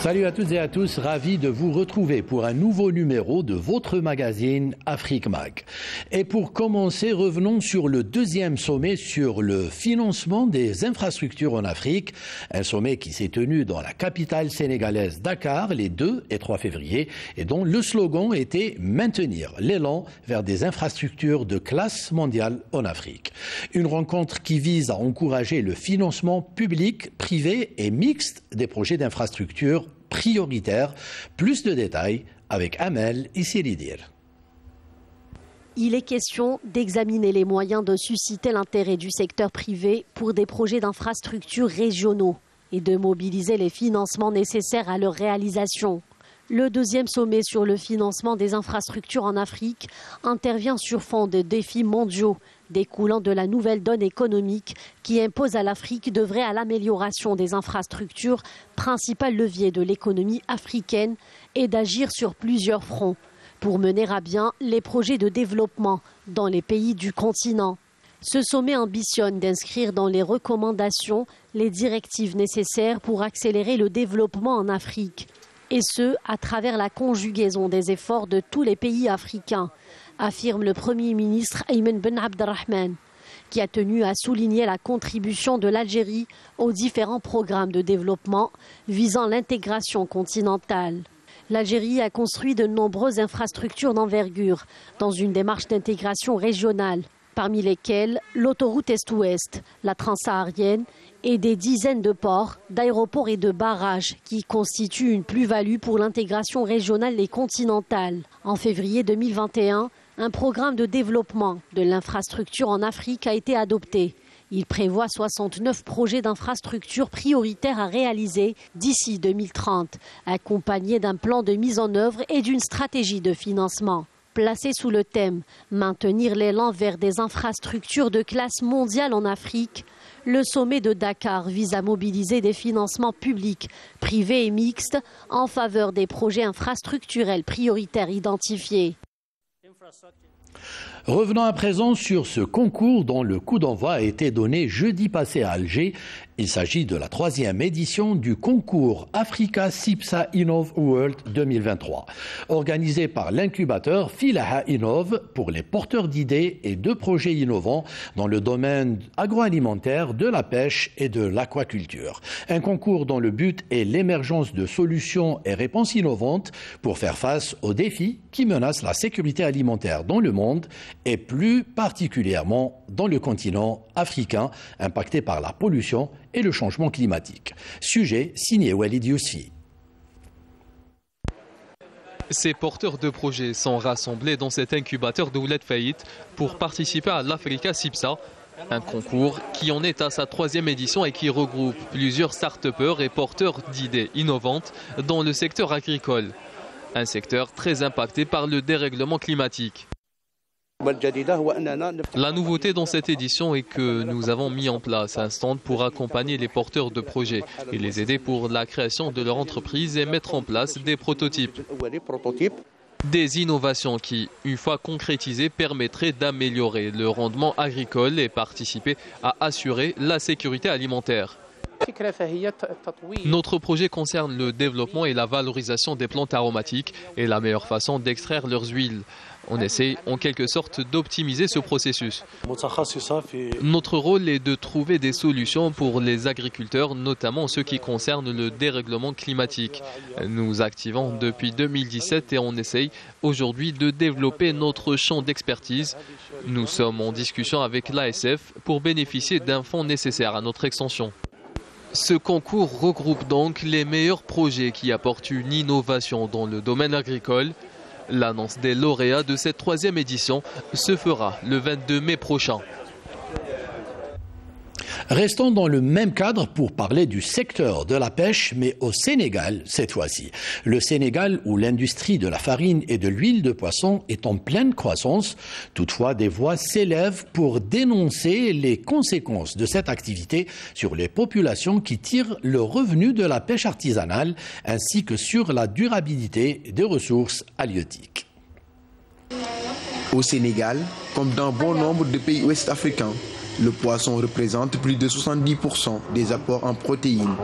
Salut à toutes et à tous, ravi de vous retrouver pour un nouveau numéro de votre magazine Afrique Mag. Et pour commencer, revenons sur le deuxième sommet sur le financement des infrastructures en Afrique, un sommet qui s'est tenu dans la capitale sénégalaise Dakar les 2 et 3 février et dont le slogan était « Maintenir l'élan vers des infrastructures de classe mondiale en Afrique ». Une rencontre qui vise à encourager le financement public, privé et mixte des projets d'infrastructures prioritaires. Plus de détails avec Amel Issiridir. Il est question d'examiner les moyens de susciter l'intérêt du secteur privé pour des projets d'infrastructures régionaux et de mobiliser les financements nécessaires à leur réalisation. Le deuxième sommet sur le financement des infrastructures en Afrique intervient sur fond de défis mondiaux découlant de la nouvelle donne économique qui impose à l'Afrique d'œuvrer à l'amélioration des infrastructures, principal levier de l'économie africaine, et d'agir sur plusieurs fronts pour mener à bien les projets de développement dans les pays du continent. Ce sommet ambitionne d'inscrire dans les recommandations les directives nécessaires pour accélérer le développement en Afrique, et ce, à travers la conjugaison des efforts de tous les pays africains, affirme le Premier ministre Ayman Ben Abdelrahman, qui a tenu à souligner la contribution de l'Algérie aux différents programmes de développement visant l'intégration continentale. L'Algérie a construit de nombreuses infrastructures d'envergure dans une démarche d'intégration régionale, parmi lesquelles l'autoroute Est-Ouest, la transsaharienne et des dizaines de ports, d'aéroports et de barrages qui constituent une plus-value pour l'intégration régionale et continentale. En février 2021, un programme de développement de l'infrastructure en Afrique a été adopté. Il prévoit 69 projets d'infrastructures prioritaires à réaliser d'ici 2030, accompagnés d'un plan de mise en œuvre et d'une stratégie de financement. Placé sous le thème « Maintenir l'élan vers des infrastructures de classe mondiale en Afrique », le sommet de Dakar vise à mobiliser des financements publics, privés et mixtes en faveur des projets infrastructurels prioritaires identifiés. Revenons à présent sur ce concours dont le coup d'envoi a été donné jeudi passé à Alger. Il s'agit de la 3e édition du concours Africa CIPSA Innov World 2023, organisé par l'incubateur Filaha Innov pour les porteurs d'idées et de projets innovants dans le domaine agroalimentaire, de la pêche et de l'aquaculture. Un concours dont le but est l'émergence de solutions et réponses innovantes pour faire face aux défis qui menacent la sécurité alimentaire dans le monde et plus particulièrement dans le continent africain impacté par la pollution et le changement climatique. Sujet signé Walid Yousfi. Ces porteurs de projets sont rassemblés dans cet incubateur de Ouled Faïd pour participer à l'Africa CIPSA, un concours qui en est à sa 3e édition et qui regroupe plusieurs start-upers et porteurs d'idées innovantes dans le secteur agricole, un secteur très impacté par le dérèglement climatique. La nouveauté dans cette édition est que nous avons mis en place un stand pour accompagner les porteurs de projets et les aider pour la création de leur entreprise et mettre en place des prototypes. Des innovations qui, une fois concrétisées, permettraient d'améliorer le rendement agricole et participer à assurer la sécurité alimentaire. Notre projet concerne le développement et la valorisation des plantes aromatiques et la meilleure façon d'extraire leurs huiles. On essaie en quelque sorte d'optimiser ce processus. Notre rôle est de trouver des solutions pour les agriculteurs, notamment ceux qui concernent le dérèglement climatique. Nous activons depuis 2017 et on essaye aujourd'hui de développer notre champ d'expertise. Nous sommes en discussion avec l'ASF pour bénéficier d'un fonds nécessaire à notre extension. Ce concours regroupe donc les meilleurs projets qui apportent une innovation dans le domaine agricole. L'annonce des lauréats de cette 3e édition se fera le 22 mai prochain. Restons dans le même cadre pour parler du secteur de la pêche, mais au Sénégal cette fois-ci. Le Sénégal où l'industrie de la farine et de l'huile de poisson est en pleine croissance. Toutefois, des voix s'élèvent pour dénoncer les conséquences de cette activité sur les populations qui tirent le revenu de la pêche artisanale ainsi que sur la durabilité des ressources halieutiques. Au Sénégal, comme dans bon nombre de pays ouest-africains, le poisson représente plus de 70% des apports en protéines.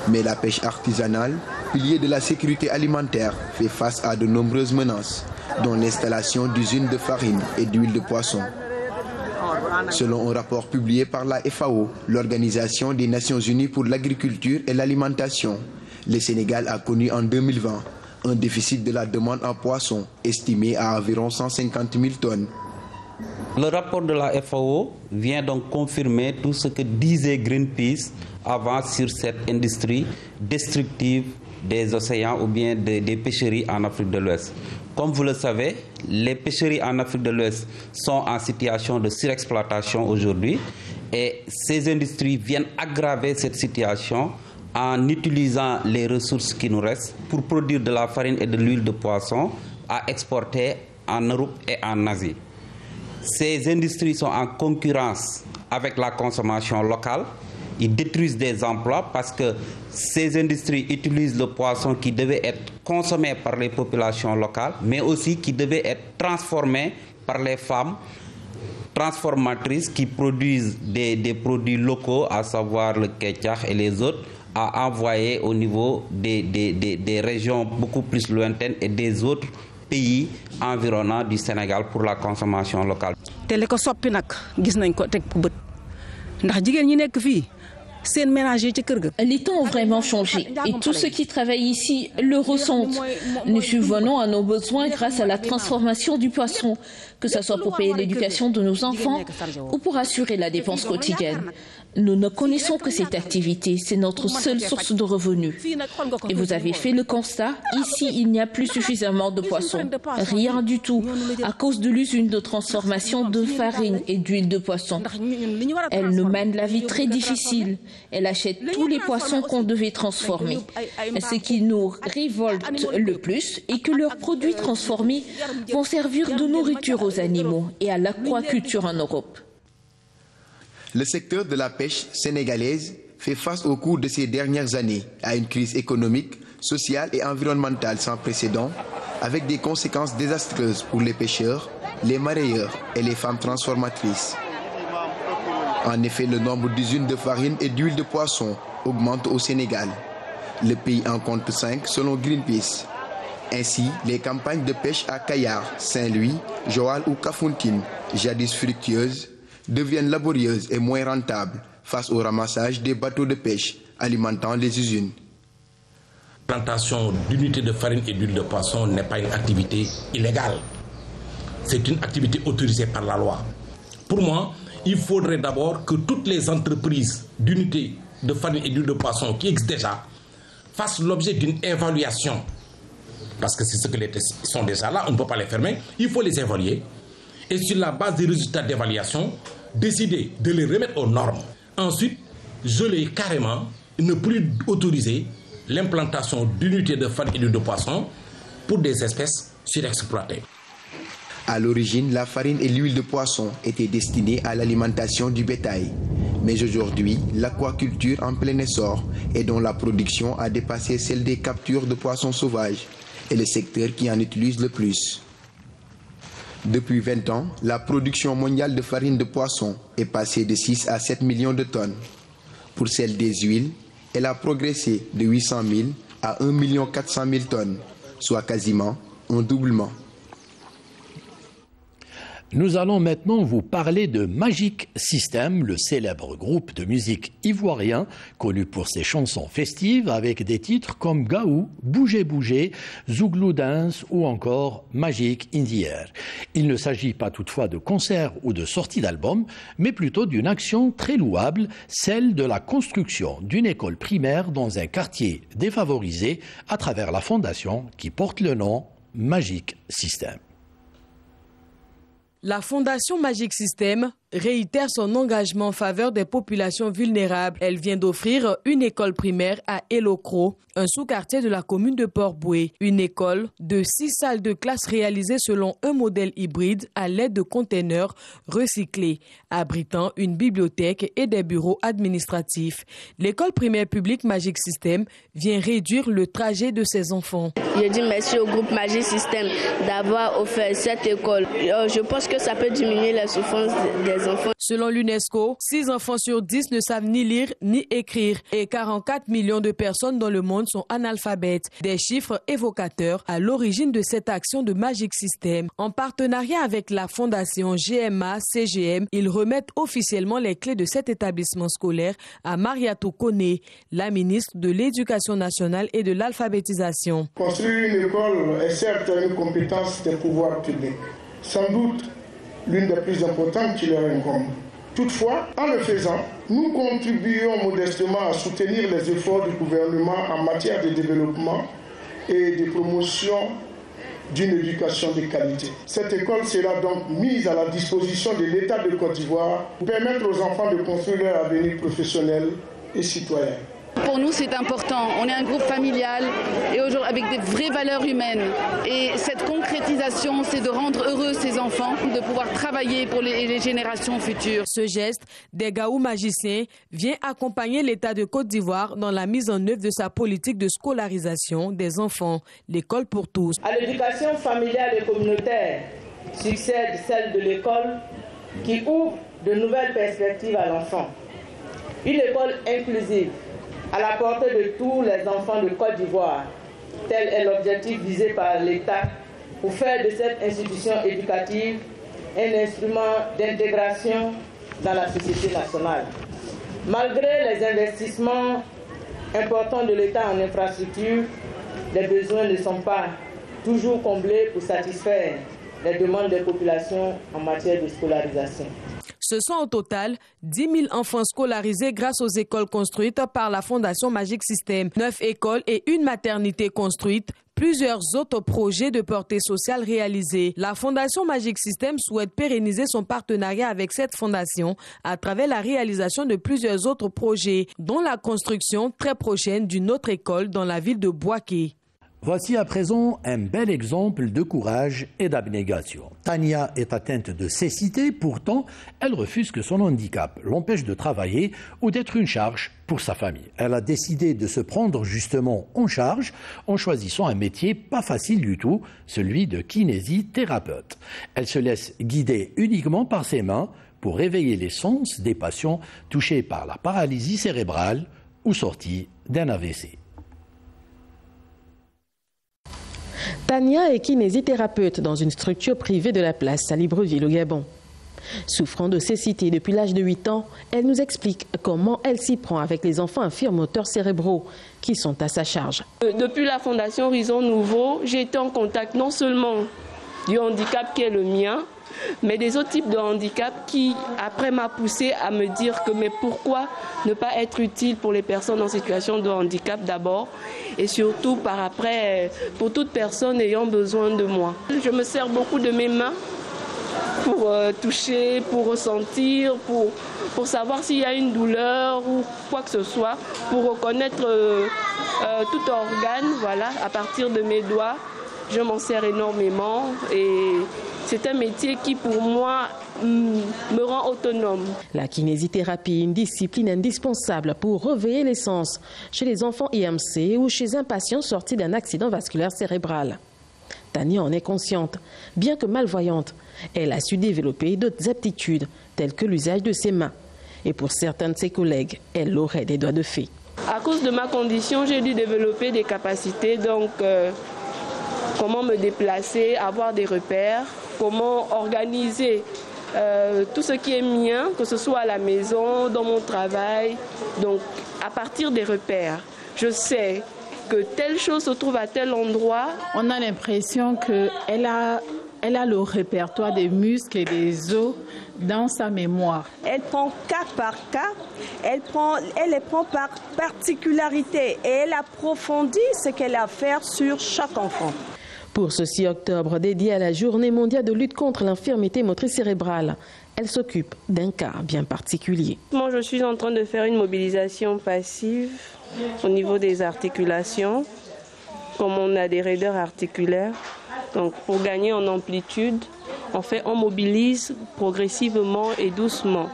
Mais la pêche artisanale pilier de la sécurité alimentaire, fait face à de nombreuses menaces, dont l'installation d'usines de farine et d'huile de poisson. Selon un rapport publié par la FAO, l'Organisation des Nations Unies pour l'agriculture et l'alimentation, le Sénégal a connu en 2020 un déficit de la demande en poisson estimé à environ 150 000 tonnes. Le rapport de la FAO vient donc confirmer tout ce que disait Greenpeace avant sur cette industrie destructive des océans ou bien des pêcheries en Afrique de l'Ouest. Comme vous le savez, les pêcheries en Afrique de l'Ouest sont en situation de surexploitation aujourd'hui et ces industries viennent aggraver cette situation en utilisant les ressources qui nous restent pour produire de la farine et de l'huile de poisson à exporter en Europe et en Asie. Ces industries sont en concurrence avec la consommation locale. Ils détruisent des emplois parce que ces industries utilisent le poisson qui devait être consommé par les populations locales, mais aussi qui devait être transformé par les femmes transformatrices qui produisent des produits locaux, à savoir le ketchup et les autres, à envoyer au niveau des régions beaucoup plus lointaines et des autres pays environnants du Sénégal pour la consommation locale. Les temps ont vraiment changé et tous ceux qui travaillent ici le ressentent. Nous subvenons à nos besoins grâce à la transformation du poisson, que ce soit pour payer l'éducation de nos enfants ou pour assurer la dépense quotidienne. Nous ne connaissons que cette activité, c'est notre seule source de revenus. Et vous avez fait le constat, ici il n'y a plus suffisamment de poissons, rien du tout, à cause de l'usine de transformation de farine et d'huile de poisson. Elle nous mène la vie très difficile. Elle achète tous les poissons qu'on devait transformer. Ce qui nous révolte le plus est que leurs produits transformés vont servir de nourriture aux animaux et à l'aquaculture en Europe. Le secteur de la pêche sénégalaise fait face au cours de ces dernières années à une crise économique, sociale et environnementale sans précédent, avec des conséquences désastreuses pour les pêcheurs, les mareyeurs et les femmes transformatrices. En effet, le nombre d'usines de farine et d'huile de poisson augmente au Sénégal. Le pays en compte 5 selon Greenpeace. Ainsi, les campagnes de pêche à Kayar, Saint-Louis, Joal ou Kafountine, jadis fructueuses, deviennent laborieuses et moins rentables face au ramassage des bateaux de pêche alimentant les usines. La plantation d'unités de farine et d'huile de poisson n'est pas une activité illégale. C'est une activité autorisée par la loi. Pour moi, il faudrait d'abord que toutes les entreprises d'unités de farine et d'huile de poisson qui existent déjà fassent l'objet d'une évaluation. Parce que c'est ce que les tests sont déjà là, on ne peut pas les fermer, il faut les évaluer. Et sur la base des résultats d'évaluation, décider de les remettre aux normes. Ensuite, geler carrément, ne plus autoriser l'implantation d'unités de farine et d'huile de poisson pour des espèces surexploitées. À l'origine, la farine et l'huile de poisson étaient destinées à l'alimentation du bétail. Mais aujourd'hui, l'aquaculture en plein essor et dont la production a dépassé celle des captures de poissons sauvages est le secteur qui en utilise le plus. Depuis 20 ans, la production mondiale de farine de poisson est passée de 6 à 7 millions de tonnes. Pour celle des huiles, elle a progressé de 800 000 à 1 400 000 tonnes, soit quasiment un doublement. Nous allons maintenant vous parler de Magic System, le célèbre groupe de musique ivoirien connu pour ses chansons festives avec des titres comme Gaou, Bougez Bougez, Zouglou Dance ou encore Magic in the Air. Il ne s'agit pas toutefois de concerts ou de sorties d'albums, mais plutôt d'une action très louable, celle de la construction d'une école primaire dans un quartier défavorisé à travers la fondation qui porte le nom Magic System. La Fondation Magic System réitère son engagement en faveur des populations vulnérables. Elle vient d'offrir une école primaire à Elokro, un sous-quartier de la commune de Port-Boué. Une école de 6 salles de classe réalisées selon un modèle hybride à l'aide de containers recyclés, abritant une bibliothèque et des bureaux administratifs. L'école primaire publique Magic System vient réduire le trajet de ses enfants. Je dis merci au groupe Magic System d'avoir offert cette école. Je pense que ça peut diminuer la souffrance des mes enfants. Selon l'UNESCO, 6 enfants sur 10 ne savent ni lire ni écrire et 44 millions de personnes dans le monde sont analphabètes. Des chiffres évocateurs à l'origine de cette action de Magic System. En partenariat avec la fondation GMA-CGM, ils remettent officiellement les clés de cet établissement scolaire à Mariatou Kone, la ministre de l'Éducation nationale et de l'alphabétisation. Construire une école est certes une compétence des pouvoirs publics. Sans doute l'une des plus importantes qui leur incombe. Toutefois, en le faisant, nous contribuons modestement à soutenir les efforts du gouvernement en matière de développement et de promotion d'une éducation de qualité. Cette école sera donc mise à la disposition de l'État de Côte d'Ivoire pour permettre aux enfants de construire leur avenir professionnel et citoyen. Pour nous, c'est important. On est un groupe familial et aujourd'hui avec des vraies valeurs humaines. Et cette concrétisation, c'est de rendre heureux ces enfants, de pouvoir travailler pour les générations futures. Ce geste des Gaou magiciens vient accompagner l'État de Côte d'Ivoire dans la mise en œuvre de sa politique de scolarisation des enfants, l'école pour tous. À l'éducation familiale et communautaire succède celle de l'école qui ouvre de nouvelles perspectives à l'enfant. Une école inclusive, à la portée de tous les enfants de Côte d'Ivoire. Tel est l'objectif visé par l'État pour faire de cette institution éducative un instrument d'intégration dans la société nationale. Malgré les investissements importants de l'État en infrastructure, les besoins ne sont pas toujours comblés pour satisfaire les demandes des populations en matière de scolarisation. Ce sont au total 10 000 enfants scolarisés grâce aux écoles construites par la Fondation Magic System. 9 écoles et une maternité construite, plusieurs autres projets de portée sociale réalisés. La Fondation Magic System souhaite pérenniser son partenariat avec cette fondation à travers la réalisation de plusieurs autres projets, dont la construction très prochaine d'une autre école dans la ville de Bouaké. Voici à présent un bel exemple de courage et d'abnégation. Tania est atteinte de cécité, pourtant, elle refuse que son handicap l'empêche de travailler ou d'être une charge pour sa famille. Elle a décidé de se prendre justement en charge en choisissant un métier pas facile du tout, celui de kinésithérapeute. Elle se laisse guider uniquement par ses mains pour réveiller les sens des patients touchés par la paralysie cérébrale ou sortis d'un AVC. Tania est kinésithérapeute dans une structure privée de la place à Libreville au Gabon. Souffrant de cécité depuis l'âge de 8 ans, elle nous explique comment elle s'y prend avec les enfants infirmes moteurs cérébraux qui sont à sa charge. Depuis la Fondation Horizon Nouveau, j'ai été en contact non seulement du handicap qui est le mien, mais des autres types de handicap qui, après, m'a poussé à me dire que mais pourquoi ne pas être utile pour les personnes en situation de handicap d'abord et surtout par après pour toute personne ayant besoin de moi. Je me sers beaucoup de mes mains pour toucher, pour ressentir, pour savoir s'il y a une douleur ou quoi que ce soit, pour reconnaître tout organe, voilà, à partir de mes doigts. Je m'en sers énormément et c'est un métier qui, pour moi, me rend autonome. La kinésithérapie est une discipline indispensable pour réveiller les sens chez les enfants IMC ou chez un patient sorti d'un accident vasculaire cérébral. Tania en est consciente. Bien que malvoyante, elle a su développer d'autres aptitudes, telles que l'usage de ses mains. Et pour certains de ses collègues, elle aurait des doigts de fée. À cause de ma condition, j'ai dû développer des capacités, donc comment me déplacer, avoir des repères, comment organiser tout ce qui est mien, que ce soit à la maison, dans mon travail. Donc, à partir des repères, je sais que telle chose se trouve à tel endroit. On a l'impression qu'elle a le répertoire des muscles et des os dans sa mémoire. Elle prend cas par cas, elle les prend par particularité et elle approfondit ce qu'elle a à faire sur chaque enfant. Pour ce 6 octobre, dédié à la Journée mondiale de lutte contre l'infirmité motrice cérébrale, elle s'occupe d'un cas bien particulier. Moi, je suis en train de faire une mobilisation passive au niveau des articulations, comme on a des raideurs articulaires. Donc, pour gagner en amplitude, on mobilise progressivement et doucement,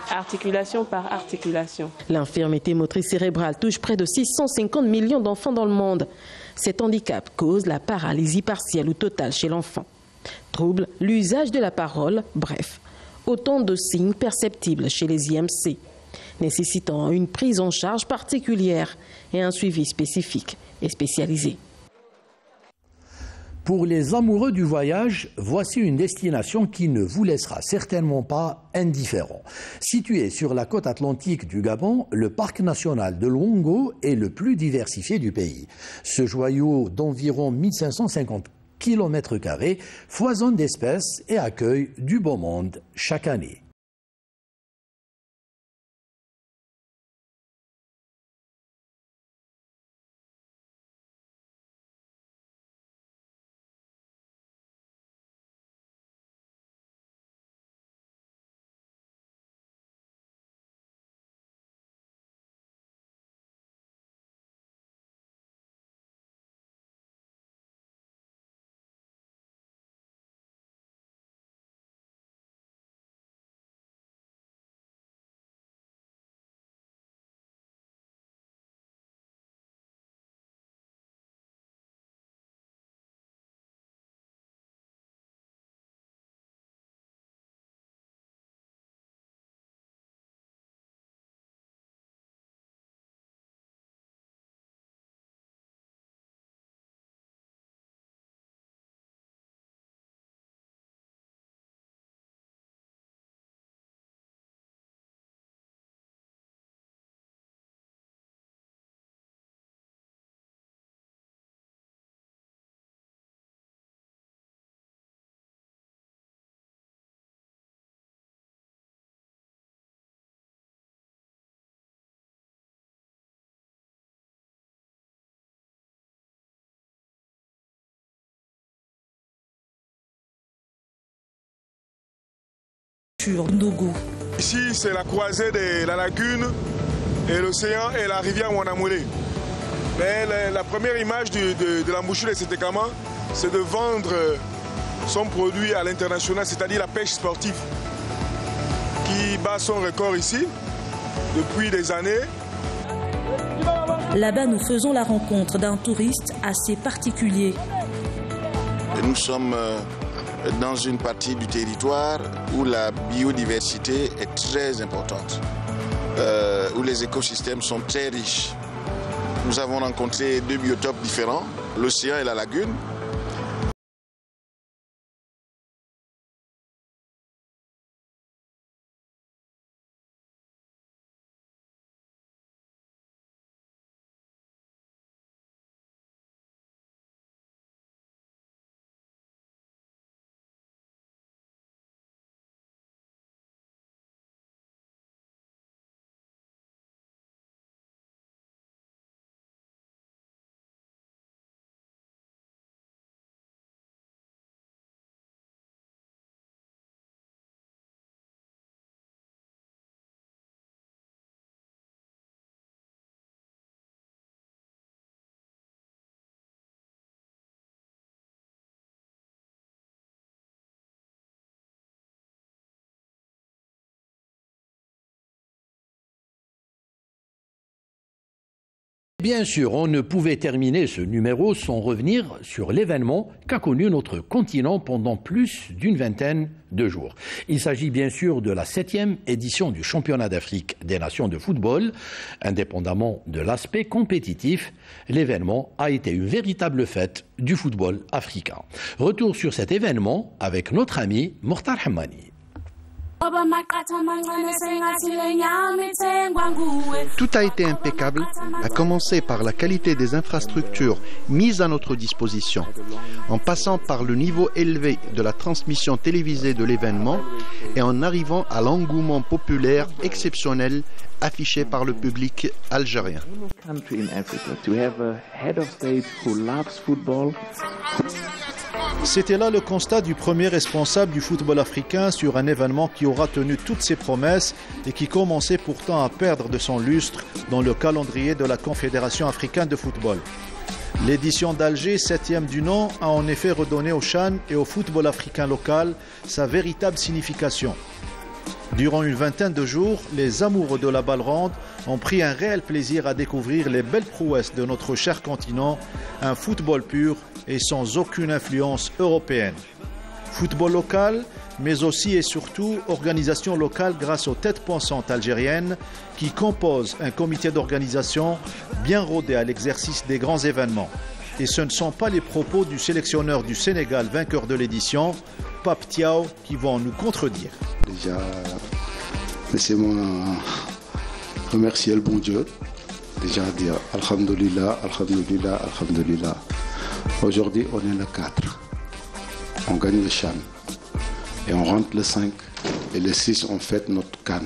articulation par articulation. L'infirmité motrice cérébrale touche près de 650 millions d'enfants dans le monde. Cet handicap cause la paralysie partielle ou totale chez l'enfant. Trouble l'usage de la parole, bref, Autant de signes perceptibles chez les IMC, nécessitant une prise en charge particulière et un suivi spécifique et spécialisé. Pour les amoureux du voyage, voici une destination qui ne vous laissera certainement pas indifférent. Situé sur la côte atlantique du Gabon, le parc national de Luongo est le plus diversifié du pays. Ce joyau d'environ 1550 km² foisonne d'espèces et accueille du beau monde chaque année. Ici, c'est la croisée de la lagune et l'océan et la rivière Wanamole. Mais la première image de l'embouchure de Sétékama, c'est de vendre son produit à l'international, c'est-à-dire la pêche sportive, qui bat son record ici depuis des années. Là-bas, nous faisons la rencontre d'un touriste assez particulier. Et nous sommes dans une partie du territoire où la biodiversité est très importante, où les écosystèmes sont très riches. Nous avons rencontré deux biotopes différents, l'océan et la lagune. Bien sûr, on ne pouvait terminer ce numéro sans revenir sur l'événement qu'a connu notre continent pendant plus d'une vingtaine de jours. Il s'agit bien sûr de la 7e édition du Championnat d'Afrique des Nations de football. Indépendamment de l'aspect compétitif, l'événement a été une véritable fête du football africain. Retour sur cet événement avec notre ami Mokhtar Hammani. Tout a été impeccable, à commencer par la qualité des infrastructures mises à notre disposition, en passant par le niveau élevé de la transmission télévisée de l'événement et en arrivant à l'engouement populaire exceptionnel affiché par le public algérien. C'était là le constat du premier responsable du football africain sur un événement qui aura tenu toutes ses promesses et qui commençait pourtant à perdre de son lustre dans le calendrier de la Confédération africaine de football. L'édition d'Alger, 7e du nom, a en effet redonné au CHAN et au football africain local sa véritable signification. Durant une vingtaine de jours, les amoureux de la balle ronde ont pris un réel plaisir à découvrir les belles prouesses de notre cher continent, un football pur et sans aucune influence européenne. Football local, mais aussi et surtout organisation locale grâce aux têtes pensantes algériennes qui composent un comité d'organisation bien rodé à l'exercice des grands événements. Et ce ne sont pas les propos du sélectionneur du Sénégal, vainqueur de l'édition, Pape Thiaw, qui vont nous contredire. Déjà, laissez-moi remercier le bon Dieu. Déjà dire Alhamdulillah, Alhamdulillah, Alhamdulillah. Aujourd'hui, on est le 4. On gagne le Chan. Et on rentre le 5. Et le 6, on fête notre CAN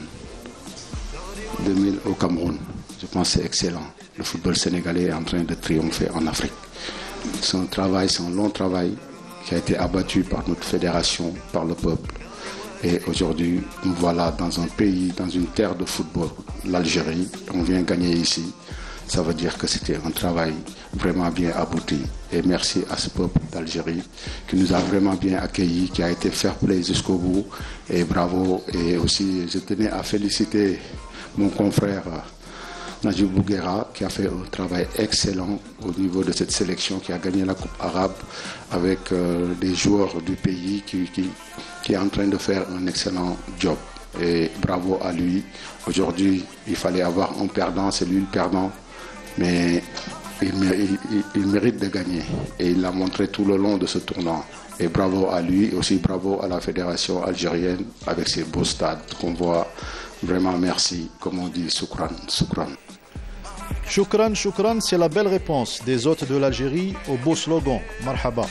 2000 au Cameroun. Je pense que c'est excellent. Le football sénégalais est en train de triompher en Afrique. C'est un travail, c'est un long travail qui a été abattu par notre fédération, par le peuple. Et aujourd'hui, nous voilà dans un pays, dans une terre de football, l'Algérie. On vient gagner ici. Ça veut dire que c'était un travail vraiment bien abouti. Et merci à ce peuple d'Algérie qui nous a vraiment bien accueillis, qui a été fair play jusqu'au bout. Et bravo. Et aussi, je tenais à féliciter mon confrère Najib Bouguera qui a fait un travail excellent au niveau de cette sélection qui a gagné la Coupe arabe avec des joueurs du pays qui est en train de faire un excellent job. Et bravo à lui. Aujourd'hui, il fallait avoir un perdant, c'est lui le perdant, mais il mérite de gagner. Et il l'a montré tout le long de ce tournoi. Et bravo à lui, aussi bravo à la fédération algérienne avec ses beaux stades qu'on voit. Vraiment merci, comme on dit, Soukran, Soukran. Choukran, choukran, c'est la belle réponse des hôtes de l'Algérie au beau slogan Marhaba.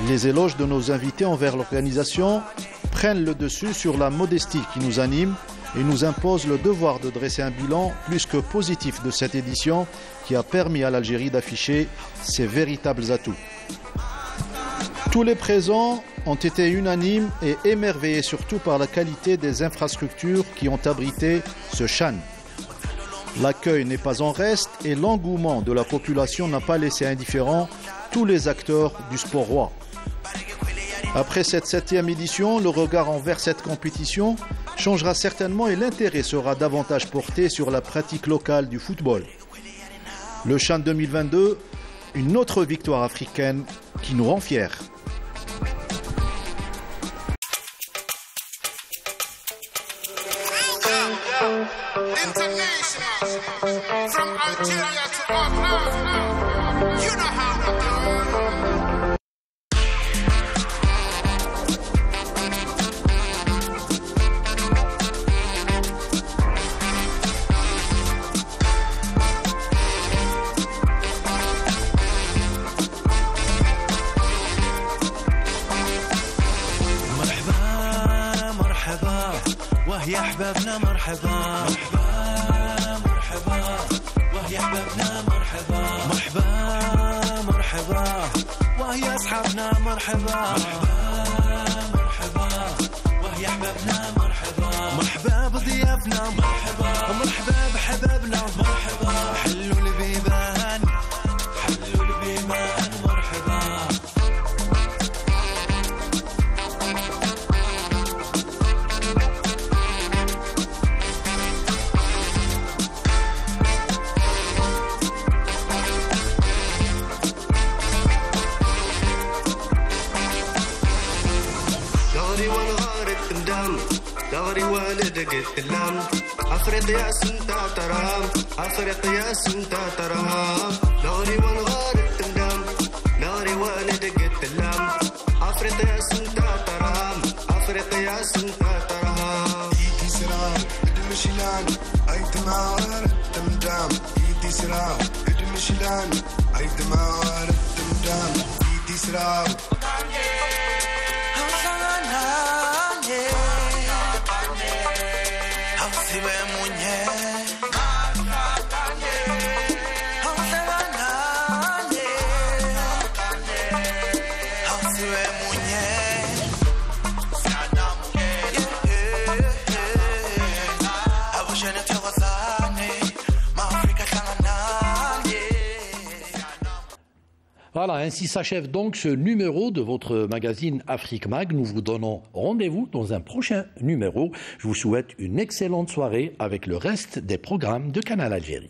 Les éloges de nos invités envers l'organisation prennent le dessus sur la modestie qui nous anime et nous impose le devoir de dresser un bilan plus que positif de cette édition qui a permis à l'Algérie d'afficher ses véritables atouts. Tous les présents ont été unanimes et émerveillés surtout par la qualité des infrastructures qui ont abrité ce Chan. L'accueil n'est pas en reste et l'engouement de la population n'a pas laissé indifférents tous les acteurs du sport roi. Après cette 7e édition, le regard envers cette compétition changera certainement et l'intérêt sera davantage porté sur la pratique locale du football. Le Chan 2022, une autre victoire africaine qui nous rend fiers. From Algeria to Auckland, you know how we do. مرحبا مرحبا وهي أحبابنا مرحبا يا حبابنا مرحبا مرحبا مرحبا ويا اصحابنا مرحبا مرحبا ويا حبابنا مرحبا مرحبا بضيافنا مرحبا مرحبا بحبابنا مرحبا حلوا البيبان حلوا البيبان مرحبا دغري والدك التلام أفريقيا سنتا ترام أفريقيا سنتا ترام دغري والغار التندام دغري والدك التلام أفريقيا سنتا ترام أفريقيا سنتا ترام إيدي سرام إدمشلان أيتمار التمدام إيدي سرام إدمشلان أيتمار التمدام إيدي سرام Voilà, ainsi s'achève donc ce numéro de votre magazine Afrique Mag. Nous vous donnons rendez-vous dans un prochain numéro. Je vous souhaite une excellente soirée avec le reste des programmes de Canal Algérie.